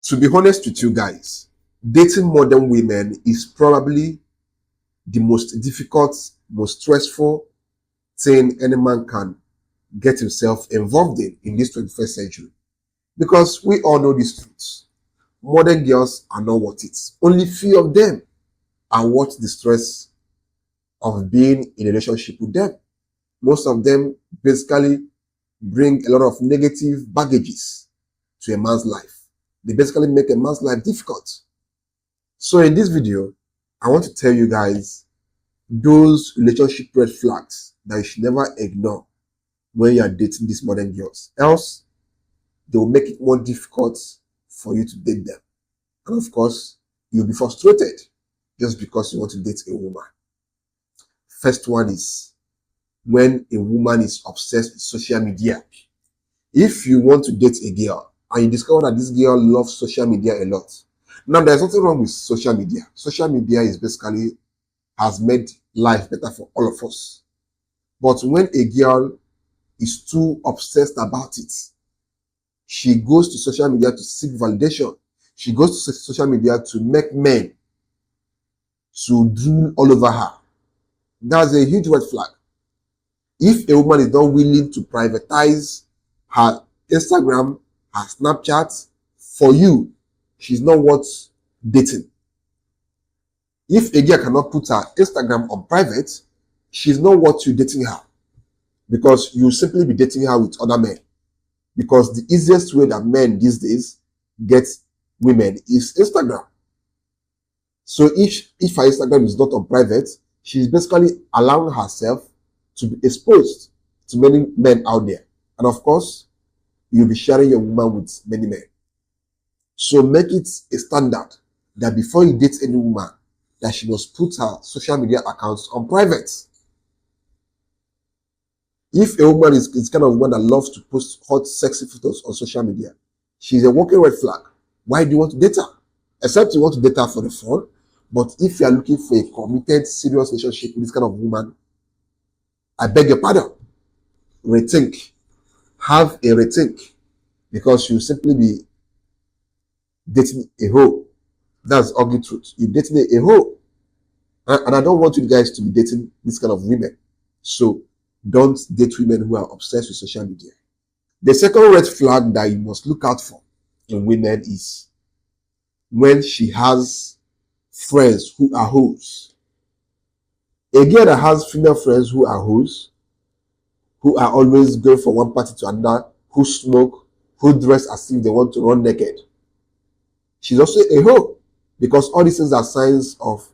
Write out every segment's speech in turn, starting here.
To be honest with you guys, dating modern women is probably the most difficult, most stressful thing any man can get himself involved in this 21st century. Because we all know these truths. Modern girls are not worth it. Only few of them are worth the stress of being in a relationship with them. Most of them basically bring a lot of negative baggages to a man's life. They basically make a man's life difficult. So in this video, I want to tell you guys those relationship red flags that you should never ignore when you are dating these modern girls. Else, they will make it more difficult for you to date them. And of course, you'll be frustrated just because you want to date a woman. First one is when a woman is obsessed with social media. If you want to date a girl and you discover that this girl loves social media a lot, now there's nothing wrong with social media. Social media is basically has made life better for all of us. But when a girl is too obsessed about it, she goes to social media to seek validation. She goes to social media to make men to drool all over her. That's a huge red flag. If a woman is not willing to privatize her Instagram, her Snapchat for you, she's not worth dating. If a girl cannot put her Instagram on private, she's not worth you dating her. Because you simply be dating her with other men. Because the easiest way that men these days get women is Instagram. So if her Instagram is not on private, she's basically allowing herself to be exposed to many men out there. And of course, you'll be sharing your woman with many men. So make it a standard that before you date any woman, that she must put her social media accounts on private. If a woman is kind of woman that loves to post hot, sexy photos on social media, she's a walking red flag. Why do you want to date her? Except you want to date her for the fun. But if you are looking for a committed, serious relationship with this kind of woman, I beg your pardon. Rethink. Have a rethink. Because you simply be dating a hoe. That's ugly truth. You're dating a hoe. And I don't want you guys to be dating this kind of women. So don't date women who are obsessed with social media. The second red flag that you must look out for in women is when she has friends who are hoes. A girl that has female friends who are hoes, who are always going from one party to another, who smoke, who dress as if they want to run naked, she's also a hoe. Because all these things are signs of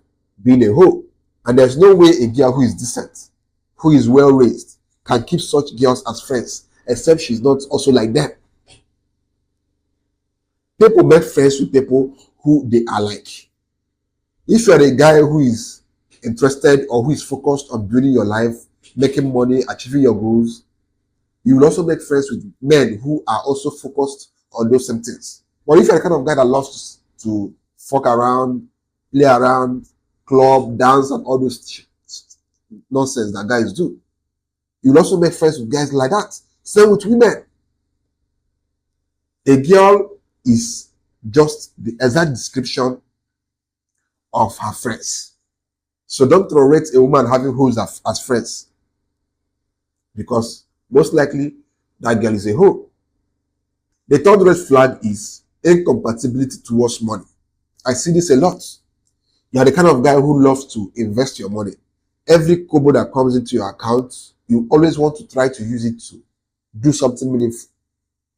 being a hoe. And there's no way a girl who is decent, who is well raised, can keep such girls as friends, except she's not also like them. People make friends with people who they are like. If you're a guy who is interested or who is focused on building your life, making money, achieving your goals, you will also make friends with men who are also focused on those same things. But if you're the kind of guy that loves to fuck around, play around, club, dance, and all those nonsense that guys do, you'll also make friends with guys like that. Same with women. A girl is just the exact description of her friends. So don't tolerate a woman having hoes as friends. Because most likely, that girl is a hoe. The third red flag is incompatibility towards money. I see this a lot. You are the kind of guy who loves to invest your money. Every kobo that comes into your account, you always want to try to use it to do something meaningful,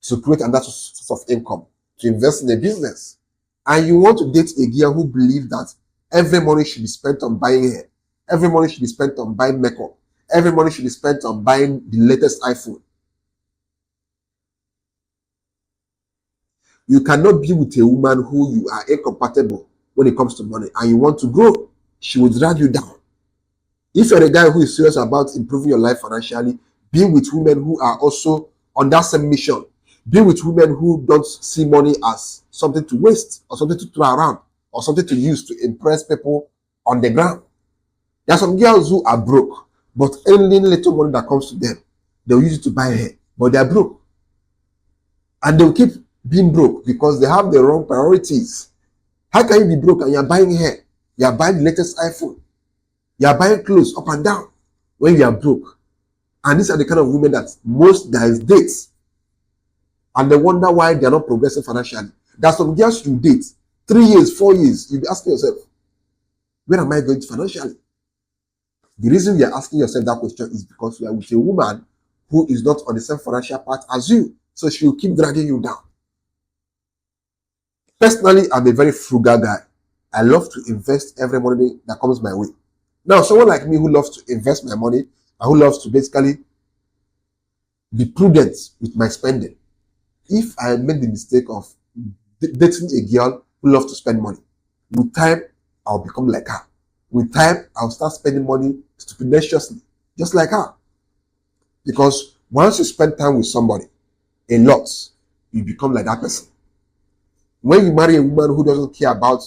to create another source of income, to invest in a business. And you want to date a girl who believes that every money should be spent on buying hair, every money should be spent on buying makeup, every money should be spent on buying the latest iPhone. You cannot be with a woman who you are incompatible when it comes to money and you want to grow. She will drag you down. If you're a guy who is serious about improving your life financially, be with women who are also on that same mission. Be with women who don't see money as something to waste or something to throw around or something to use to impress people on the ground. There are some girls who are broke, but any little money that comes to them, they'll use it to buy hair, but they're broke. And they'll keep being broke because they have the wrong priorities. How can you be broke and you're buying hair? You're buying the latest iPhone. You're buying clothes up and down when you are broke. And these are the kind of women that most guys date. And they wonder why they're not progressing financially. There's some girls you date 3 years, 4 years. You'll be asking yourself, where am I going to financially? The reason you're asking yourself that question is because you are with a woman who is not on the same financial path as you. So she will keep dragging you down. Personally, I'm a very frugal guy. I love to invest every money that comes my way. Now, someone like me who loves to invest my money and who loves to basically be prudent with my spending, if I make the mistake of dating a girl who loves to spend money, with time, I'll become like her. With time, I'll start spending money stupiditiously, just like her. Because once you spend time with somebody a lot, you become like that person. When you marry a woman who doesn't care about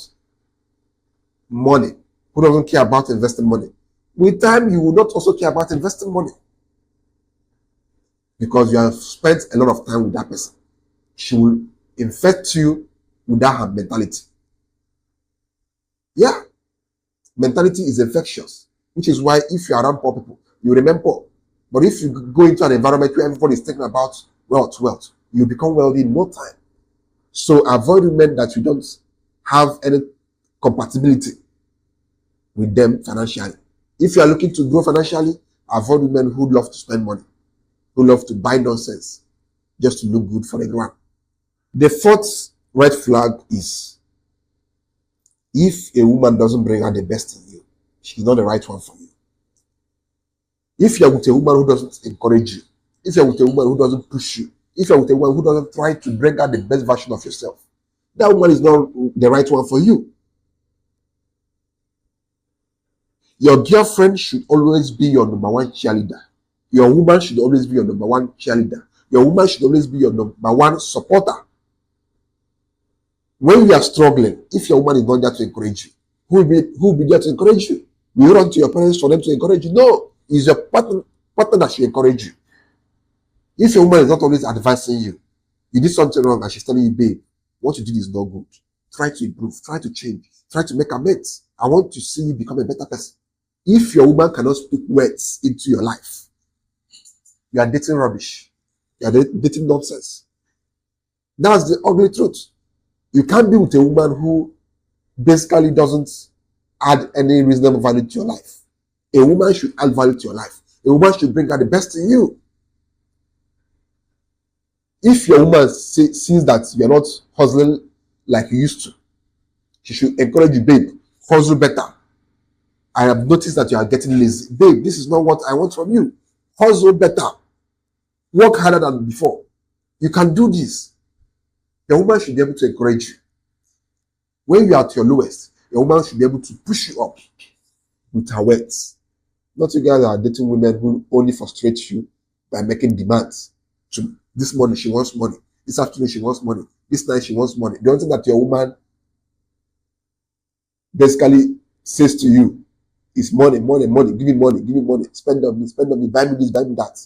money, who doesn't care about investing money, with time, you will not also care about investing money. Because you have spent a lot of time with that person. She will infect you with that her mentality. Yeah. Mentality is infectious, which is why if you are around poor people, you remain poor. But if you go into an environment where everybody is thinking about wealth, you become wealthy in no time. So avoid women that you don't have any compatibility with them financially. If you are looking to grow financially, avoid women who love to spend money, who love to buy nonsense just to look good for everyone. The fourth red flag is if a woman doesn't bring out the best in you, she's not the right one for you. If you're with a woman who doesn't encourage you, if you're with a woman who doesn't push you, if you're with a woman who doesn't try to bring out the best version of yourself, that woman is not the right one for you. Your girlfriend should always be your number one cheerleader. Your woman should always be your number one cheerleader. Your woman should always be your number one supporter. When you are struggling, if your woman is not there to encourage you, who will be there to encourage you? Will you run to your parents for them to encourage you? No, it's your partner that should encourage you. If your woman is not always advising you, you did something wrong and she's telling you, babe, what you did is not good. Try to improve, try to change, try to make amends. I want to see you become a better person. If your woman cannot speak words into your life, you are dating rubbish. You are dating nonsense. That's the ugly truth. You can't be with a woman who basically doesn't add any reasonable value to your life. A woman should add value to your life. A woman should bring out the best in you. If your woman sees that you're not hustling like you used to, she should encourage you, babe, hustle better. I have noticed that you are getting lazy. Babe, this is not what I want from you. Hustle better. Work harder than before. You can do this. Your woman should be able to encourage you. When you are at your lowest, your woman should be able to push you up with her words. Not you guys are dating women who only frustrate you by making demands. This morning she wants money. This afternoon she wants money. This night she wants money. The only thing that your woman basically says to you is money, money, money. Give me money, give me money. Spend on me, buy me this, buy me that.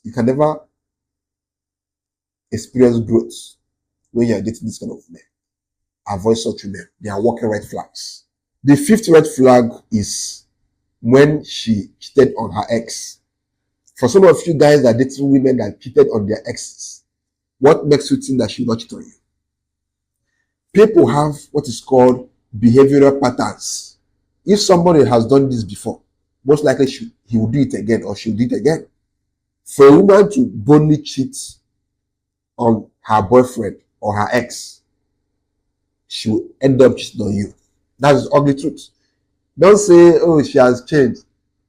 You can never experience growth when you are dating this kind of men. Avoid such women. They are walking red flags. The fifth red flag is when she cheated on her ex. For some of you guys that are dating women that cheated on their exes, what makes you think that she will not cheat on you? People have what is called behavioral patterns. If somebody has done this before, most likely he will do it again or she'll do it again. For a woman to boldly cheat on her boyfriend or her ex, she will end up cheating on you. That's the ugly truth. Don't say, oh, she has changed.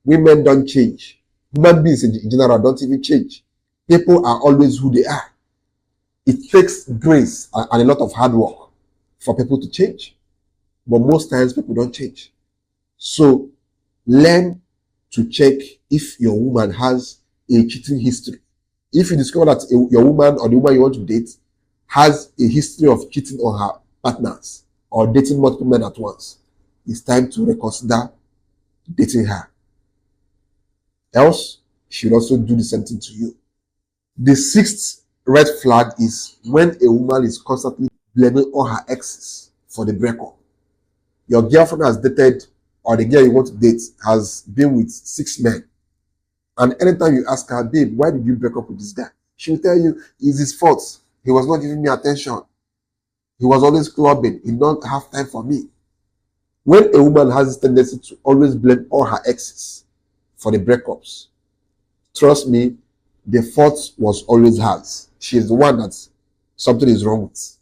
Women don't change. Human beings in general don't even change. People are always who they are. It takes grace and a lot of hard work for people to change. But most times people don't change. So learn to check if your woman has a cheating history. If you discover that your woman or the woman you want to date has a history of cheating on her partners or dating multiple men at once, it's time to reconsider dating her. Else, she will also do the same thing to you. The sixth red flag is when a woman is constantly blaming all her exes for the breakup. Your girlfriend has dated, or the girl you want to date has been with 6 men. And anytime you ask her, babe, why did you break up with this guy? She will tell you, it's his fault. He was not giving me attention. He was always clubbing. He don't have time for me. When a woman has this tendency to always blame all her exes for the breakups, trust me, the fault was always hers. She is the one that something is wrong with.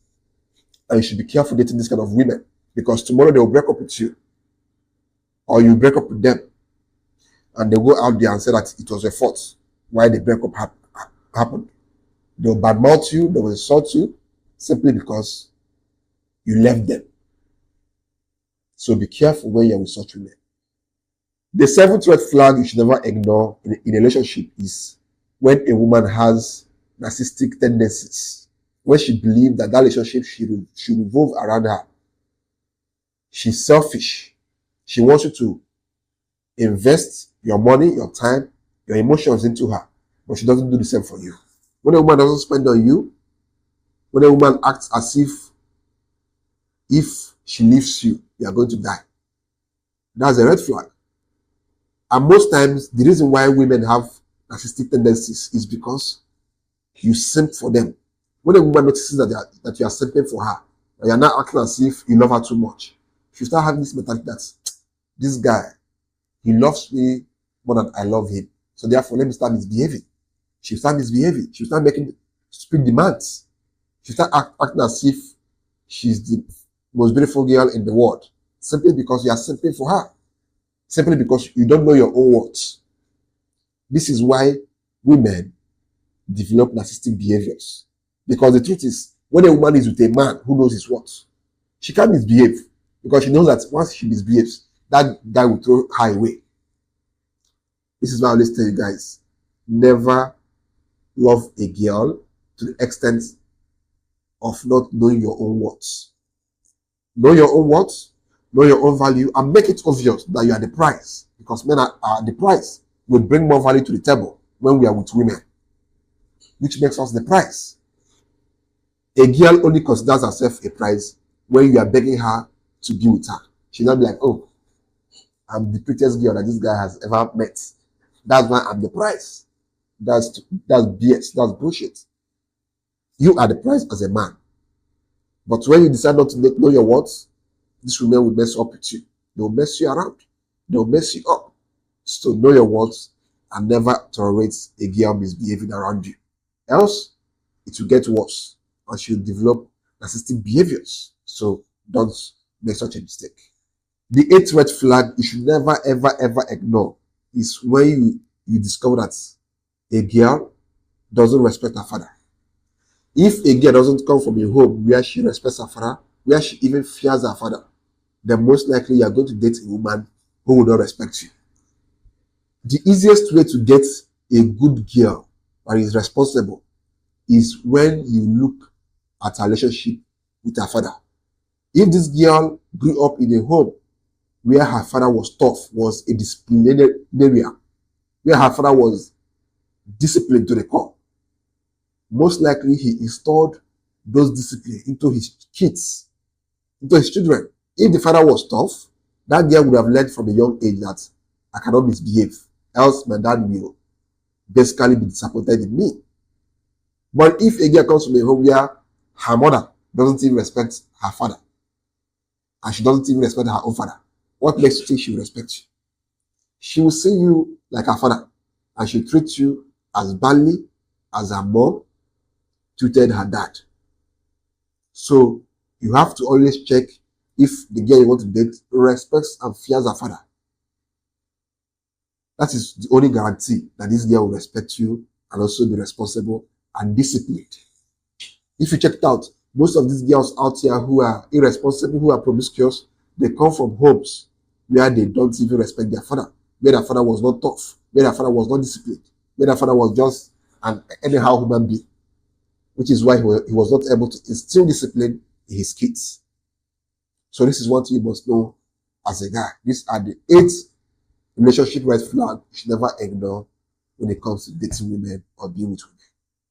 And you should be careful dating this kind of women, because tomorrow they will break up with you, or you break up with them, and they go out there and say that it was your fault why the breakup happened. They will badmouth you, they will insult you, simply because you left them. So be careful when you're with such women. The seventh red flag you should never ignore in a relationship is when a woman has narcissistic tendencies, when she believes that relationship should revolve around her. She's selfish. She wants you to invest your money, your time, your emotions into her, but she doesn't do the same for you. When a woman doesn't spend on you, when a woman acts as if she leaves you, you are going to die, that's a red flag. And most times, the reason why women have narcissistic tendencies is because you simp for them. When a woman notices that you are simping for her, and you are not acting as if you love her too much, she start having this mentality that this guy, he loves me more than I love him. So therefore, let me start misbehaving. She start misbehaving. She start making stupid demands. She start acting as if she's the most beautiful girl in the world, simply because you are simping for her. Simply because you don't know your own worth. This is why women develop narcissistic behaviors. Because the truth is, when a woman is with a man who knows his worth, she can't misbehave, because she knows that once she misbehaves, that guy will throw her away. This is why I always tell you guys, never love a girl to the extent of not knowing your own worth. Know your own worth, know your own value, and make it obvious that you are the prize, because men are the prize. Will bring more value to the table when we are with women, which makes us the prize. A girl only considers herself a prize when you are begging her to be with her. She'll not be like, oh, I'm the prettiest girl that this guy has ever met. That's why I'm the prize. That's BS. That's bullshit. You are the prize as a man. But when you decide not to know your worth, this woman will mess up with you. They will mess you around. They will mess you up. So know your worth and never tolerate a girl misbehaving around you. Else, it will get worse and she'll develop narcissistic behaviors. So don't make such a mistake. The eighth red flag you should never, ever, ever ignore is when you discover that a girl doesn't respect her father. If a girl doesn't come from a home where she respects her father, where she even fears her father, then most likely you are going to date a woman who will not respect you. The easiest way to get a good girl that is responsible is when you look at her relationship with her father. If this girl grew up in a home where her father was tough, was a disciplinarian, where her father was disciplined to the core, most likely he installed those discipline into his kids, into his children. If the father was tough, that girl would have learned from a young age that I cannot misbehave, else my dad will basically be disappointed in me. But if a girl comes from a home where her mother doesn't even respect her father, and she doesn't even respect her own father, what makes you think she will respect you? She will see you like her father, and she'll treat you as badly as her mom treated her dad. So you have to always check if the girl you want to date respects and fears her father. That is the only guarantee that this girl will respect you and also be responsible and disciplined. If you check it out, most of these girls out here who are irresponsible, who are promiscuous, they come from homes where they don't even respect their father, where their father was not tough, where their father was not disciplined, where their father was just an anyhow human being, which is why he was not able to instill discipline in his kids. So this is what you must know as a guy. These are the 8 relationship red flags you should never ignore when it comes to dating women or being with women.